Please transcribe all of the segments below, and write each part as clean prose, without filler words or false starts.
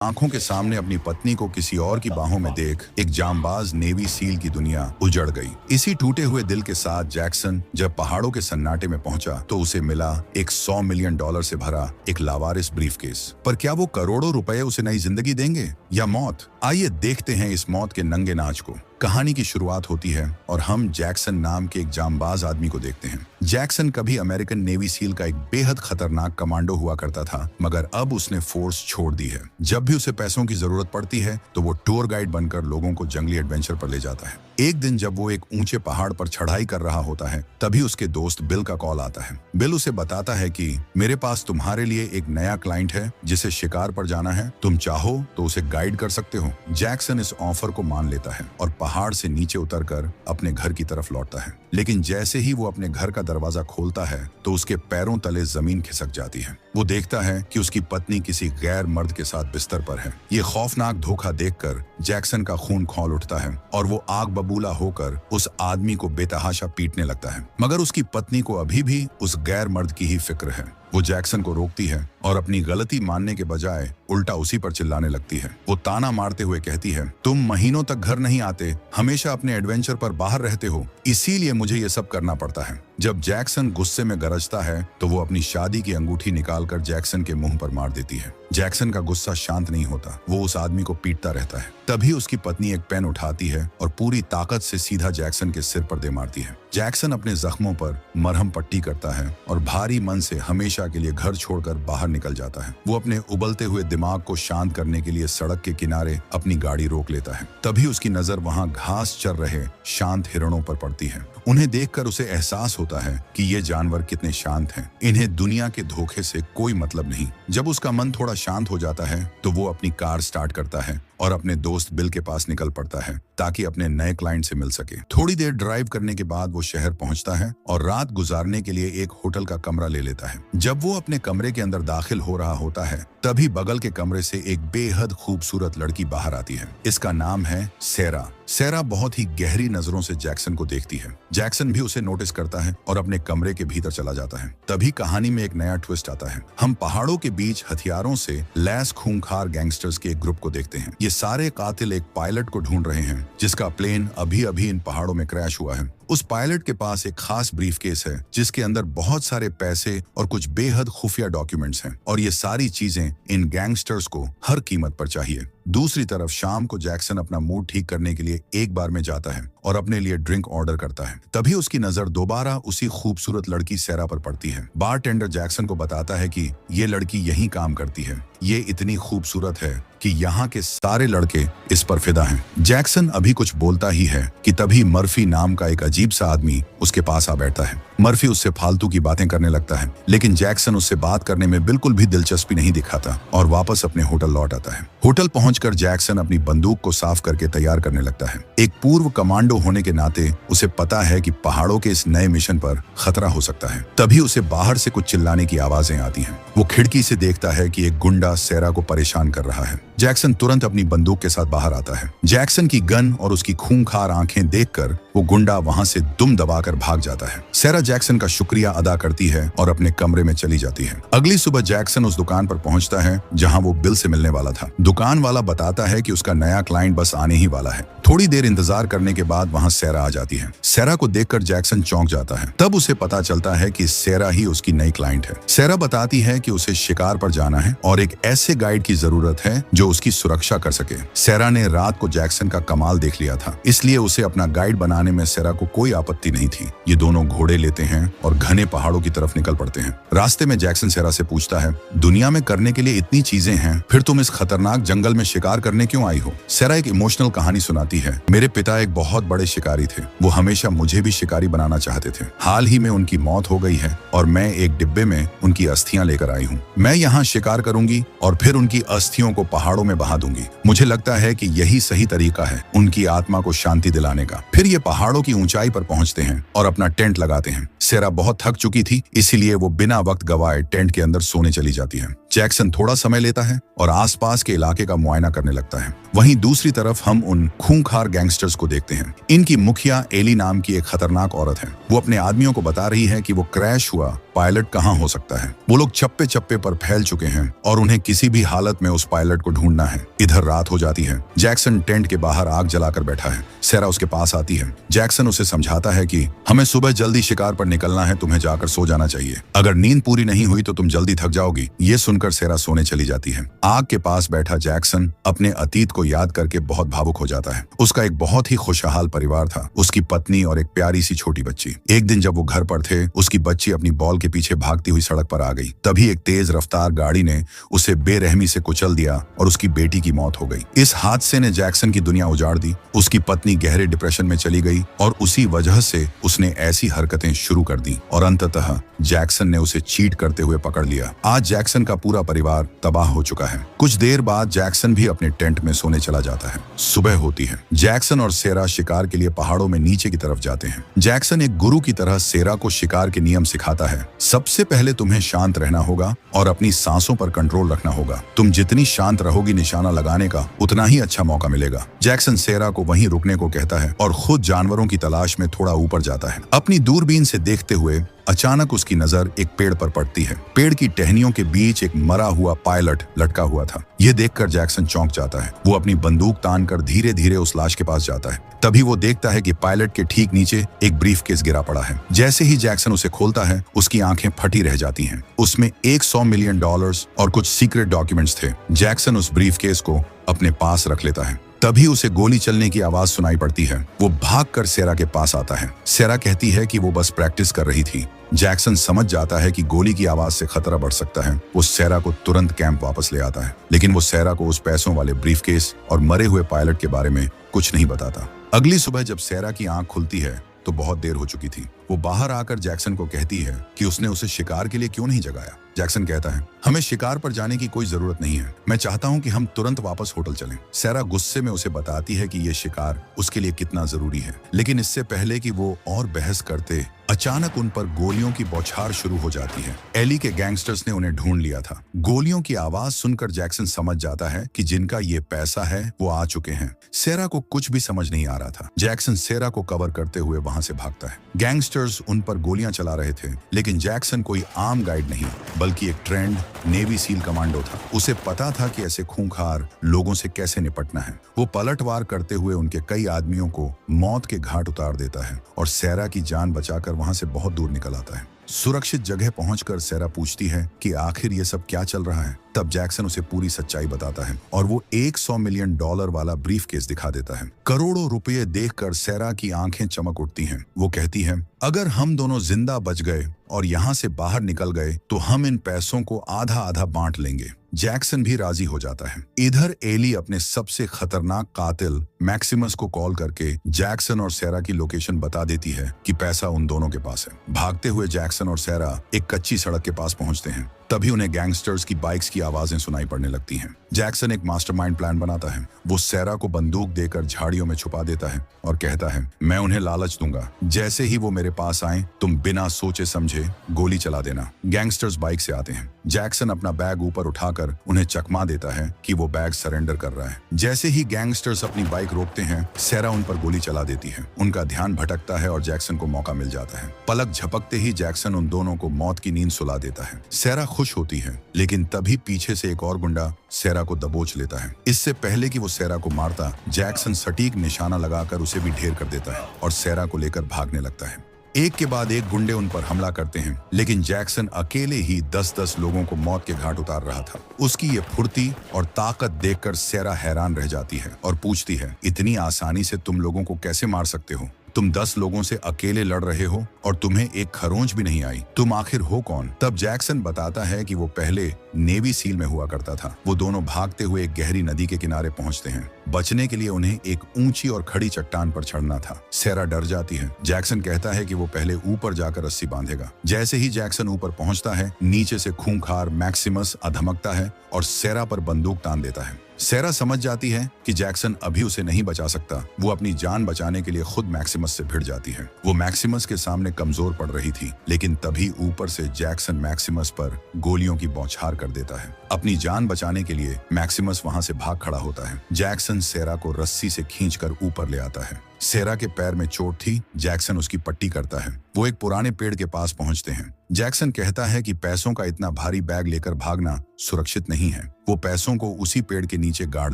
आंखों के सामने अपनी पत्नी को किसी और की बाहों में देख एक जांबाज नेवी सील की दुनिया उजड़ गई। इसी टूटे हुए दिल के साथ जैक्सन जब पहाड़ों के सन्नाटे में पहुंचा तो उसे मिला एक $100 मिलियन से भरा एक लावारिस ब्रीफकेस। पर क्या वो करोड़ों रुपए उसे नई जिंदगी देंगे या मौत? आइए देखते हैं इस मौत के नंगे नाच को। कहानी की शुरुआत होती है और हम जैक्सन नाम के एक जांबाज आदमी को देखते हैं। जैक्सन कभी अमेरिकन नेवी सील का एक बेहद खतरनाक कमांडो हुआ करता था, मगर अब उसने फोर्स छोड़ दी है। जब भी उसे पैसों की जरूरत पड़ती है तो वो टूर गाइड बनकर लोगों को जंगली एडवेंचर पर ले जाता है। एक दिन जब वो एक ऊंचे पहाड़ पर चढ़ाई कर रहा होता है, तभी उसके दोस्त बिल का कॉल आता है। बिल उसे बताता है कि मेरे पास तुम्हारे लिए एक नया क्लाइंट है जिसे शिकार पर जाना है, तुम चाहो तो उसे गाइड कर सकते हो। जैक्सन इस ऑफर को मान लेता है और पहाड़ से नीचे उतरकर अपने घर की तरफ लौटता है। लेकिन जैसे ही वो अपने घर का दरवाजा खोलता है तो उसके पैरों तले जमीन खिसक जाती है। वो देखता है कि उसकी पत्नी किसी गैर मर्द के साथ बिस्तर पर है। ये खौफनाक धोखा देखकर जैक्सन का खून खौल उठता है और वो आग बबूला होकर उस आदमी को बेतहाशा पीटने लगता है। मगर उसकी पत्नी को अभी भी उस गैर मर्द की ही फिक्र है। वो जैक्सन को रोकती है और अपनी गलती मानने के बजाय उल्टा उसी पर चिल्लाने लगती है। वो ताना मारते हुए कहती है, तुम महीनों तक घर नहीं आते, हमेशा अपने एडवेंचर पर बाहर रहते हो, इसीलिए मुझे ये सब करना पड़ता है। जब जैक्सन गुस्से में गरजता है तो वो अपनी शादी की अंगूठी निकालकर जैक्सन के मुंह पर मार देती है। जैक्सन का गुस्सा शांत नहीं होता, वो उस आदमी को पीटता रहता है। तभी उसकी पत्नी एक पेन उठाती है और पूरी ताकत से सीधा जैक्सन के सिर पर दे मारती है। जैक्सन अपने जख्मों पर मरहम पट्टी करता है और भारी मन से हमेशा के लिए घर छोड़कर बाहर निकल जाता है। वो अपने उबलते हुए दिमाग को शांत करने के लिए सड़क के किनारे अपनी गाड़ी रोक लेता है। तभी उसकी नजर वहां घास चर रहे शांत हिरणों पर पड़ती है। उन्हें देखकर उसे एहसास होता है कि ये जानवर कितने शांत हैं। इन्हें दुनिया के धोखे से कोई मतलब नहीं। जब उसका मन थोड़ा शांत हो जाता है तो वो अपनी कार स्टार्ट करता है और अपने दोस्त बिल के पास निकल पड़ता है ताकि अपने नए क्लाइंट से मिल सके। थोड़ी देर ड्राइव करने के बाद वो शहर पहुंचता है और रात गुजारने के लिए एक होटल का कमरा ले लेता है। जब वो अपने कमरे के अंदर दाखिल हो रहा होता है तभी बगल के कमरे से एक बेहद खूबसूरत लड़की बाहर आती है। इसका नाम है सेरा। सेरा बहुत ही गहरी नजरों से जैक्सन को देखती है। जैक्सन भी उसे नोटिस करता है और अपने कमरे के भीतर चला जाता है। तभी कहानी में एक नया ट्विस्ट आता है। हम पहाड़ों के बीच हथियारों से लैस खूंखार गैंगस्टर्स के एक ग्रुप को देखते हैं। ये सारे कातिल एक पायलट को ढूंढ रहे हैं जिसका प्लेन अभी अभी इन पहाड़ों में क्रैश हुआ है। उस पायलट के पास एक खास ब्रीफकेस है जिसके अंदर बहुत सारे पैसे और कुछ बेहद खुफिया डॉक्यूमेंट्स हैं और ये सारी चीजें इन गैंगस्टर्स को हर कीमत पर चाहिए। दूसरी तरफ शाम को जैक्सन अपना मूड ठीक करने के लिए एक बार में जाता है और अपने लिए ड्रिंक ऑर्डर करता है। तभी उसकी नजर दोबारा उसी खूबसूरत लड़की सेरा पर पड़ती है। बारटेंडर जैक्सन को बताता है कि ये लड़की यहीं काम करती है। ये इतनी खूबसूरत है कि यहाँ के सारे लड़के इस पर फिदा हैं। जैक्सन अभी कुछ बोलता ही है कि तभी मर्फी नाम का एक अजीब सा आदमी उसके पास आ बैठता है। मर्फी उससे फालतू की बातें करने लगता है, लेकिन जैक्सन उससे बात करने में बिल्कुल भी दिलचस्पी नहीं दिखाता और वापस अपने होटल लौट आता है। होटल पहुंचकर जैक्सन अपनी बंदूक को साफ करके तैयार करने लगता है। एक पूर्व कमांडो होने के नाते उसे पता है कि पहाड़ों के इस नए मिशन पर खतरा हो सकता है। तभी उसे बाहर से कुछ चिल्लाने की आवाजें आती हैं। वो खिड़की से देखता है कि एक गुंडा सेरा को परेशान कर रहा है। जैक्सन तुरंत अपनी बंदूक के साथ बाहर आता है। जैक्सन की गन और उसकी खूंखार आंखें देखकर वो गुंडा वहां से दुम दबाकर भाग जाता है। सेरा जैक्सन का शुक्रिया अदा करती है और अपने कमरे में चली जाती है। अगली सुबह जैक्सन उस दुकान पर पहुंचता है जहां वो बिल से मिलने वाला था। दुकान वाला बताता है कि उसका नया क्लाइंट बस आने ही वाला है। थोड़ी देर इंतजार करने के बाद वहां सेरा आ जाती है। सेरा को देखकर जैक्सन चौंक जाता है। तब उसे पता चलता है कि सेरा ही उसकी नई क्लाइंट है। सेरा बताती है कि उसे शिकार पर जाना है और एक ऐसे गाइड की जरूरत है जो उसकी सुरक्षा कर सके। सेरा ने रात को जैक्सन का कमाल देख लिया था, इसलिए उसे अपना गाइड बनाने में सेरा को कोई आपत्ति नहीं थी। ये दोनों घोड़े लेते हैं और घने पहाड़ों की तरफ निकल पड़ते हैं। रास्ते में जैक्सन सेरा से पूछता है, दुनिया में करने के लिए इतनी चीजें हैं, फिर तुम इस खतरनाक जंगल में शिकार करने क्यों आई हो? सेरा एक इमोशनल कहानी सुनाती है। मेरे पिता एक बहुत बड़े शिकारी थे। वो हमेशा मुझे भी शिकारी बनाना चाहते थे। हाल ही में उनकी मौत हो गई है और मैं एक डिब्बे में उनकी अस्थियां लेकर आई हूँ। मैं यहाँ शिकार करूंगी और फिर उनकी अस्थियों को पहाड़ों में बहा दूंगी। मुझे लगता है कि यही सही तरीका है उनकी आत्मा को शांति दिलाने का। फिर ये पहाड़ों की ऊंचाई पर पहुंचते हैं और अपना टेंट लगाते हैं। सेरा बहुत थक चुकी थी, इसीलिए वो बिना वक्त गवाए टेंट के अंदर सोने चली जाती है। जैक्सन थोड़ा समय लेता है और आसपास के इलाके का मुआयना करने लगता है। वहीं दूसरी तरफ हम उन खूंखार गैंगस्टर्स को देखते हैं। इनकी मुखिया एली नाम की एक खतरनाक औरत है। वो अपने आदमियों को बता रही है कि वो क्रैश हुआ पायलट कहाँ हो सकता है। वो लोग चप्पे चप्पे पर फैल चुके हैं और उन्हें किसी भी हालत में उस पायलट को ढूंढना है। इधर रात हो जाती है। जैक्सन टेंट के बाहर आग जलाकर बैठा है। सेरा उसके पास आती है। जैक्सन उसे समझाता है कि हमें सुबह जल्दी शिकार पर निकलना है, तुम्हें जाकर सो जाना चाहिए। अगर नींद पूरी नहीं हुई तो तुम जल्दी थक जाओगी। ये सुनकर सेरा सोने चली जाती है। आग के पास बैठा जैक्सन अपने अतीत को याद करके बहुत भावुक हो जाता है। उसका एक बहुत ही खुशहाल परिवार था, उसकी पत्नी और एक प्यारी सी छोटी बच्ची। एक दिन जब वो घर पर थे, उसकी बच्ची अपनी बॉल के पीछे भागती हुई सड़क पर आ गई। तभी एक तेज रफ्तार गाड़ी ने उसे बेरहमी से कुचल दिया और उसकी बेटी की मौत हो गई। इस हादसे ने जैक्सन की दुनिया उजाड़ दी। उसकी पत्नी गहरे डिप्रेशन में चली गई और उसी वजह से उसने ऐसी हरकतें शुरू कर दी और अंततः जैक्सन ने उसे चीट करते हुए पकड़ लिया। आज जैक्सन का पूरा परिवार तबाह हो चुका है। कुछ देर बाद जैक्सन भी अपने टेंट में सोने चला जाता है। सुबह होती है। जैक्सन और सेरा शिकार के लिए पहाड़ों में नीचे की तरफ जाते हैं। जैक्सन एक गुरु की तरह सेरा को शिकार के नियम सिखाता है। सबसे पहले तुम्हें शांत रहना होगा और अपनी सांसों पर कंट्रोल रखना होगा। तुम जितनी शांत रहोगी निशाना लगाने का उतना ही अच्छा मौका मिलेगा। जैक्सन सेरा को वहीं रुकने को कहता है और खुद जानवरों की तलाश में थोड़ा ऊपर जाता है। अपनी दूरबीन से देखते हुए अचानक उसकी नजर एक पेड़ पर पड़ती है। पेड़ की टहनियों के बीच एक मरा हुआ पायलट लटका हुआ था। यह देखकर जैक्सन चौंक जाता है। वो अपनी बंदूक तानकर धीरे धीरे उस लाश के पास जाता है। तभी वो देखता है कि पायलट के ठीक नीचे एक ब्रीफकेस गिरा पड़ा है। जैसे ही जैक्सन उसे खोलता है, उसकी आंखें फटी रह जाती हैं। उसमें $100 मिलियन और कुछ सीक्रेट डॉक्यूमेंट्स थे। जैक्सन उस ब्रीफकेस को अपने पास रख लेता है। तभी उसे गोली चलने की आवाज सुनाई पड़ती है। वो भागकर सेरा के पास आता है। सेरा कहती है कि वो बस प्रैक्टिस कर रही थी। जैक्सन समझ जाता है कि गोली की आवाज से खतरा बढ़ सकता है। वो सेरा को तुरंत कैंप वापस ले आता है, लेकिन वो सेरा को उस पैसों वाले ब्रीफकेस और मरे हुए पायलट के बारे में कुछ नहीं बताता। अगली सुबह जब सेरा की आंख खुलती है तो बहुत देर हो चुकी थी। वो बाहर आकर जैक्सन को कहती है कि उसने उसे शिकार के लिए क्यों नहीं जगाया। जैक्सन कहता है, हमें शिकार पर जाने की कोई जरूरत नहीं है। मैं चाहता हूं कि हम तुरंत वापस होटल चलें। सेरा गुस्से में उसे बताती है कि ये शिकार उसके लिए कितना जरूरी है, लेकिन इससे पहले कि वो और बहस करते, अचानक उन पर गोलियों की बौछार शुरू हो जाती है। एली के गैंगस्टर्स ने उन्हें ढूंढ लिया था। गोलियों की आवाज सुनकर जैक्सन समझ जाता है कि जिनका ये पैसा है वो आ चुके हैं। सेरा को कुछ भी समझ नहीं आ रहा था। जैक्सन सेरा को कवर करते हुए वहां से भागता है। गैंगस्टर्स उन पर गोलियां चला रहे थे, लेकिन जैक्सन कोई आम गाइड नहीं बल्कि एक ट्रेंड नेवी सील कमांडो था। उसे पता था कि ऐसे खूंखार लोगों से कैसे निपटना है। वो पलटवार करते हुए उनके कई आदमियों को मौत के घाट उतार देता है और सेरा की जान बचाकर वहां से बहुत दूर निकल आता है। सुरक्षित जगह पहुंचकर सेरा पूछती है कि आखिर ये सब क्या चल रहा है। तब जैक्सन उसे पूरी सच्चाई बताता है और वो $100 मिलियन वाला ब्रीफकेस दिखा देता है। करोड़ों रुपए देखकर सेरा की आंखें चमक उठती हैं। वो कहती है, अगर हम दोनों जिंदा बच गए और यहाँ से बाहर निकल गए तो हम इन पैसों को आधा आधा बांट लेंगे। जैक्सन भी राजी हो जाता है। इधर एली अपने सबसे खतरनाक कातिल मैक्सिमस को कॉल करके जैक्सन और सेरा की लोकेशन बता देती है कि पैसा उन दोनों के पास है। भागते हुए जैक्सन और सेरा एक कच्ची सड़क के पास पहुंचते हैं। तभी उन्हें गैंगस्टर्स की बाइक्स की आवाजें सुनाई पड़ने लगती हैं। जैक्सन एक मास्टरमाइंड प्लान बनाता है। वो सेरा को बंदूक देकर झाड़ियों में छुपा देता है और कहता है, मैं उन्हें लालच दूंगा, जैसे ही वो मेरे पास आए तुम बिना सोचे समझे गोली चला देना। गैंगस्टर्स बाइक से आते हैं। जैक्सन अपना बैग ऊपर उठाकर उन्हें चकमा देता है कि वो बैग सरेंडर कर रहा है। जैसे ही गैंगस्टर्स अपनी बाइक रोकते हैं, सेरा उन पर गोली चला देती है। उनका ध्यान भटकता है और जैक्सन को मौका मिल जाता है। पलक झपकते ही जैक्सन उन दोनों को मौत की नींद सुला देता है। सेरा खुश होती है, लेकिन तभी पीछे से एक और गुंडा सेरा को दबोच लेता है। इससे पहले कि वो सेरा को मारता, जैक्सन सटीक निशाना लगाकर उसे भी ढेर कर देता है और सेरा को लेकर भागने लगता है। एक के बाद एक गुंडे उन पर हमला करते हैं, लेकिन जैक्सन अकेले ही 10-10 लोगों को मौत के घाट उतार रहा था। उसकी ये फुर्ती और ताकत देखकर सेरा हैरान रह जाती है और पूछती है, इतनी आसानी से तुम लोगों को कैसे मार सकते हो? तुम 10 लोगों से अकेले लड़ रहे हो और तुम्हें एक खरोंच भी नहीं आई। तुम आखिर हो कौन? तब जैक्सन बताता है कि वो पहले नेवी सील में हुआ करता था। वो दोनों भागते हुए एक गहरी नदी के किनारे पहुंचते हैं। बचने के लिए उन्हें एक ऊंची और खड़ी चट्टान पर चढ़ना था। सेरा डर जाती है। जैक्सन कहता है कि वो पहले ऊपर जाकर रस्सी बांधेगा। जैसे ही जैक्सन ऊपर पहुंचता है, नीचे से खूंखार मैक्सिमस अधमकता है और सेरा पर बंदूक तान देता है। सेरा समझ जाती है कि जैक्सन अभी उसे नहीं बचा सकता। वो अपनी जान बचाने के लिए खुद मैक्सिमस से भिड़ जाती है। वो मैक्सिमस के सामने कमजोर पड़ रही थी, लेकिन तभी ऊपर से जैक्सन मैक्सिमस पर गोलियों की बौछार कर देता है। अपनी जान बचाने के लिए मैक्सिमस वहां से भाग खड़ा होता है। जैक्सन सेरा को रस्सी से खींचकर ऊपर ले आता है। सेरा के पैर में चोट थी। जैक्सन उसकी पट्टी करता है। वो एक पुराने पेड़ के पास पहुंचते हैं। जैक्सन कहता है कि पैसों का इतना भारी बैग लेकर भागना सुरक्षित नहीं है। वो पैसों को उसी पेड़ के नीचे गाड़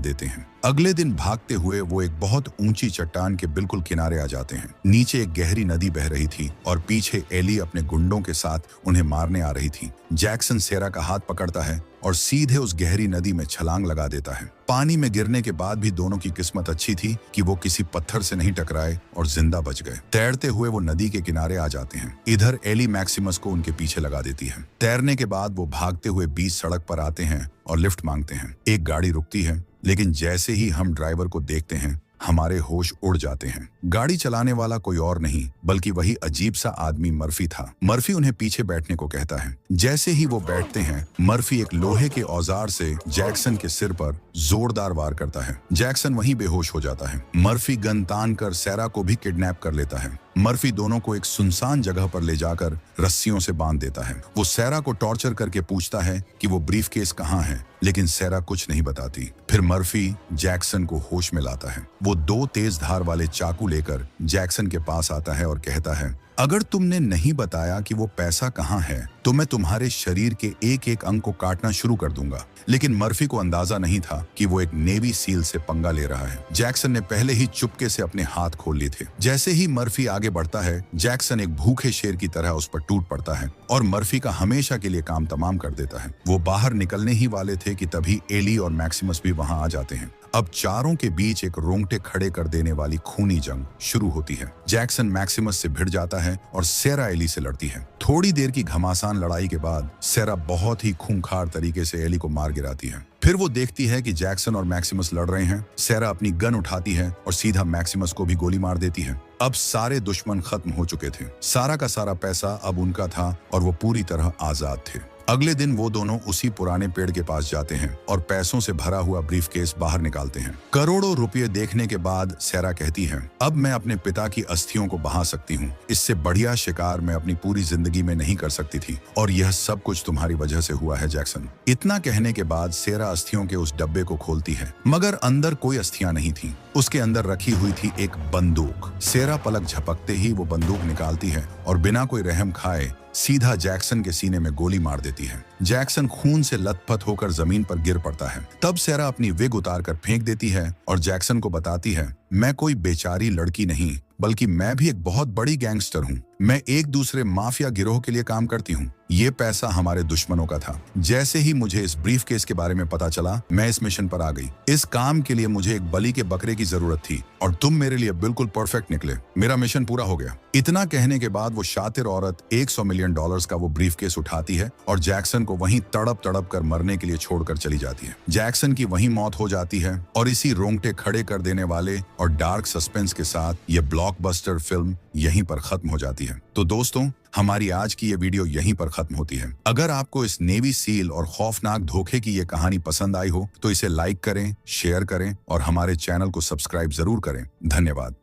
देते हैं। अगले दिन भागते हुए वो एक बहुत ऊंची चट्टान के बिल्कुल किनारे आ जाते हैं। नीचे एक गहरी नदी बह रही थी और पीछे एली अपने गुंडों के साथ उन्हें मारने आ रही थी। जैक्सन सेरा का हाथ पकड़ता है और सीधे उस गहरी नदी में छलांग लगा देता है। पानी में गिरने के बाद भी दोनों की किस्मत अच्छी थी कि वो किसी पत्थर से नहीं टकराए और जिंदा बच गए। तैरते हुए वो नदी के किनारे आ जाते हैं। इधर एली मैक्सिमस को उनके पीछे लगा देती है। तैरने के बाद वो भागते हुए बीच सड़क पर आते हैं और लिफ्ट मांगते हैं। एक गाड़ी रुकती है, लेकिन जैसे ही हम ड्राइवर को देखते हैं हमारे होश उड़ जाते हैं। गाड़ी चलाने वाला कोई और नहीं बल्कि वही अजीब सा आदमी मर्फी था। मर्फी उन्हें पीछे बैठने को कहता है। जैसे ही वो बैठते हैं मर्फी एक लोहे के औजार से जैक्सन के सिर पर जोरदार वार करता है। जैक्सन वहीं बेहोश हो जाता है। मर्फी गन तान कर सेरा को भी किडनैप कर लेता है। मर्फी दोनों को एक सुनसान जगह पर ले जाकर रस्सियों से बांध देता है। वो सेरा को टॉर्चर करके पूछता है कि वो ब्रीफकेस कहाँ है, लेकिन सेरा कुछ नहीं बताती। फिर मर्फी जैक्सन को होश में लाता है। वो 2 तेज धार वाले चाकू लेकर जैक्सन के पास आता है और कहता है, अगर तुमने नहीं बताया कि वो पैसा कहाँ है तो मैं तुम्हारे शरीर के एक एक अंग को काटना शुरू कर दूंगा। लेकिन मर्फी को अंदाजा नहीं था कि वो एक नेवी सील से पंगा ले रहा है। जैक्सन ने पहले ही चुपके से अपने हाथ खोल लिए थे। जैसे ही मर्फी आगे बढ़ता है जैक्सन एक भूखे शेर की तरह उस पर टूट पड़ता है और मर्फी का हमेशा के लिए काम तमाम कर देता है। वो बाहर निकलने ही वाले थे कि तभी एली और मैक्सिमस भी वहां आ जाते हैं। अब चारों के बीच एक रोंगटे खड़े कर देने वाली खूनी जंग शुरू होती है। जैक्सन मैक्सिमस से भिड़ जाता है और सेरा एली से लड़ती है। थोड़ी देर की घमासान लड़ाई के बाद सेरा बहुत ही खूंखार तरीके से एली को मार गिराती है। फिर वो देखती है कि जैक्सन और मैक्सिमस लड़ रहे हैं। सेरा अपनी गन उठाती है और सीधा मैक्सिमस को भी गोली मार देती है। अब सारे दुश्मन खत्म हो चुके थे। सारा का सारा पैसा अब उनका था और वो पूरी तरह आजाद थे। अगले दिन वो दोनों उसी पुराने पेड़ के पास जाते हैं और पैसों से भरा हुआ ब्रीफकेस बाहर निकालते हैं। करोड़ों रुपए देखने के बाद सेरा कहती है, अब मैं अपने पिता की अस्थियों को बहा सकती हूँ। इससे बढ़िया शिकार मैं अपनी पूरी जिंदगी में नहीं कर सकती थी और यह सब कुछ तुम्हारी वजह से हुआ है जैक्सन। इतना कहने के बाद सेरा अस्थियों के उस डब्बे को खोलती है, मगर अंदर कोई अस्थियां नहीं थी। उसके अंदर रखी हुई थी एक बंदूक। सेरा पलक झपकते ही वो बंदूक निकालती है और बिना कोई रहम खाए सीधा जैक्सन के सीने में गोली मार देती है। जैक्सन खून से लथपथ होकर जमीन पर गिर पड़ता है। तब सेरा अपनी विग उतारकर फेंक देती है और जैक्सन को बताती है, मैं कोई बेचारी लड़की नहीं बल्कि मैं भी एक बहुत बड़ी गैंगस्टर हूँ। मैं एक दूसरे माफिया गिरोह के लिए काम करती हूँ। ये पैसा हमारे दुश्मनों का था। जैसे ही मुझे इस ब्रीफकेस के बारे में पता चला मैं इस मिशन पर आ गई। इस काम के लिए मुझे एक बलि के बकरे की जरूरत थी और तुम मेरे लिए बिल्कुल परफेक्ट निकले। मेरा मिशन पूरा हो गया। इतना कहने के बाद वो शातिर औरत $100 मिलियन का वो ब्रीफकेस उठाती है और जैक्सन को वहीं तड़प तड़प कर मरने के लिए छोड़कर चली जाती है। जैक्सन की वहीं मौत हो जाती है और इसी रोंगटे खड़े कर देने वाले और डार्क सस्पेंस के साथ ये ब्लॉकबस्टर फिल्म यहीं पर खत्म हो जाती है। तो दोस्तों, हमारी आज की ये वीडियो यहीं पर खत्म होती है। अगर आपको इस नेवी सील और खौफनाक धोखे की ये कहानी पसंद आई हो तो इसे लाइक करें, शेयर करें और हमारे चैनल को सब्सक्राइब जरूर करें। धन्यवाद।